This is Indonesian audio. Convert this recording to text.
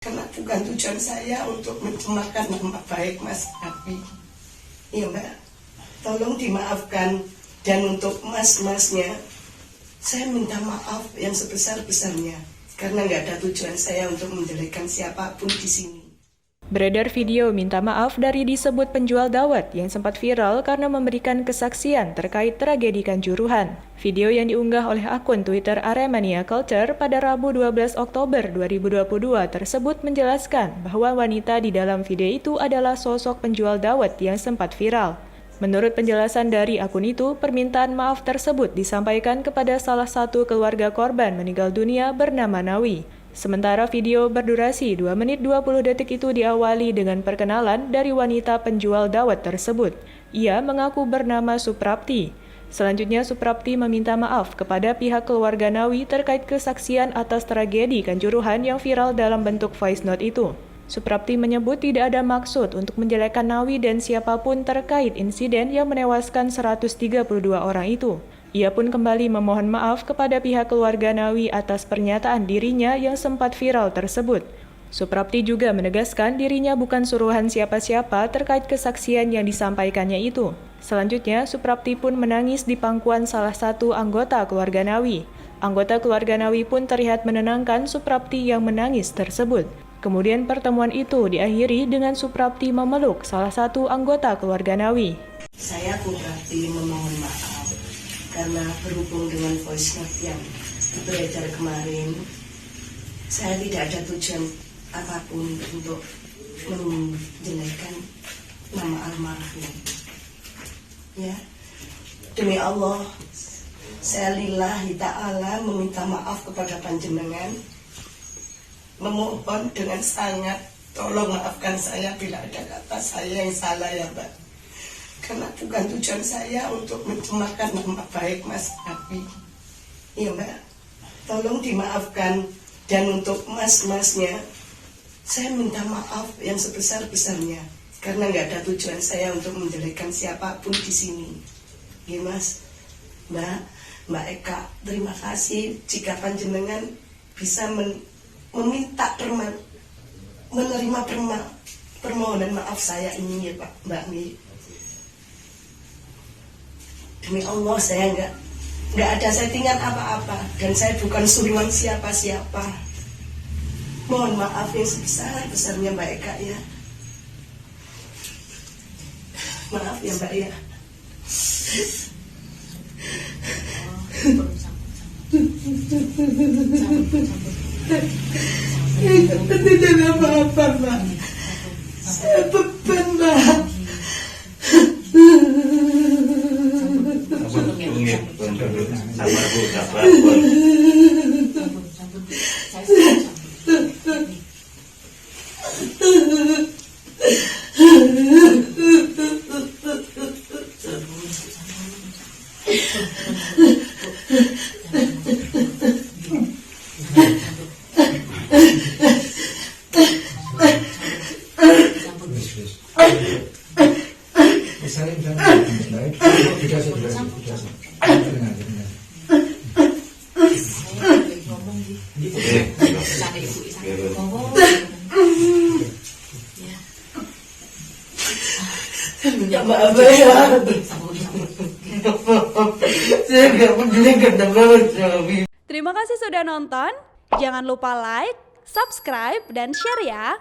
Karena bukan tujuan saya untuk mencemarkan nama baik Mas Abi. Iya Mbak, tolong dimaafkan. Dan untuk mas-masnya, saya minta maaf yang sebesar-besarnya. Karena nggak ada tujuan saya untuk menjelekkan siapapun di sini. Beredar video minta maaf dari disebut penjual dawet yang sempat viral karena memberikan kesaksian terkait tragedi Kanjuruhan. Video yang diunggah oleh akun Twitter Aremania Culture pada Rabu 12 Oktober 2022 tersebut menjelaskan bahwa wanita di dalam video itu adalah sosok penjual dawet yang sempat viral. Menurut penjelasan dari akun itu, permintaan maaf tersebut disampaikan kepada salah satu keluarga korban meninggal dunia bernama Nawi. Sementara video berdurasi 2 menit 20 detik itu diawali dengan perkenalan dari wanita penjual dawet tersebut. Ia mengaku bernama Suprapti. Selanjutnya Suprapti meminta maaf kepada pihak keluarga Nawi terkait kesaksian atas tragedi Kanjuruhan yang viral dalam bentuk voice note itu. Suprapti menyebut tidak ada maksud untuk menjelekkan Nawi dan siapapun terkait insiden yang menewaskan 132 orang itu. Ia pun kembali memohon maaf kepada pihak keluarga Nawi atas pernyataan dirinya yang sempat viral tersebut. Suprapti juga menegaskan dirinya bukan suruhan siapa-siapa terkait kesaksian yang disampaikannya itu. Selanjutnya, Suprapti pun menangis di pangkuan salah satu anggota keluarga Nawi. Anggota keluarga Nawi pun terlihat menenangkan Suprapti yang menangis tersebut. Kemudian pertemuan itu diakhiri dengan Suprapti memeluk salah satu anggota keluarga Nawi. Saya Suprapti memohon maaf karena berhubung dengan voice note yang beredar kemarin, saya tidak ada tujuan apapun untuk menjelekkan nama almarhum. Ya, demi Allah, saya lillahi ta'ala meminta maaf kepada panjenengan, memohon dengan sangat, tolong maafkan saya bila ada kata saya yang salah ya Mbak. Karena bukan tujuan saya untuk mencemarkan nama baik Mas Abi. Iya Mbak, tolong dimaafkan. Dan untuk mas-masnya, saya minta maaf yang sebesar-besarnya. Karena nggak ada tujuan saya untuk menjelekkan siapapun di sini. Iya Mas, Mbak Eka, terima kasih jika panjenengan bisa meminta menerima permohonan maaf saya ini ya Pak, Mbak Mi. Demi Allah saya nggak ada settingan apa-apa dan saya bukan suruhan siapa-siapa. Mohon maaf yang sebesar-besarnya Mbak Eka ya. Maaf ya Mbak ya. Tidak apa-apa Mbak. Saya beban Mbak. Sabar Bu, sabar. Ya maaf ya. Saya nggak peduli kenapa. Terima kasih sudah nonton. Jangan lupa like, subscribe, dan share ya.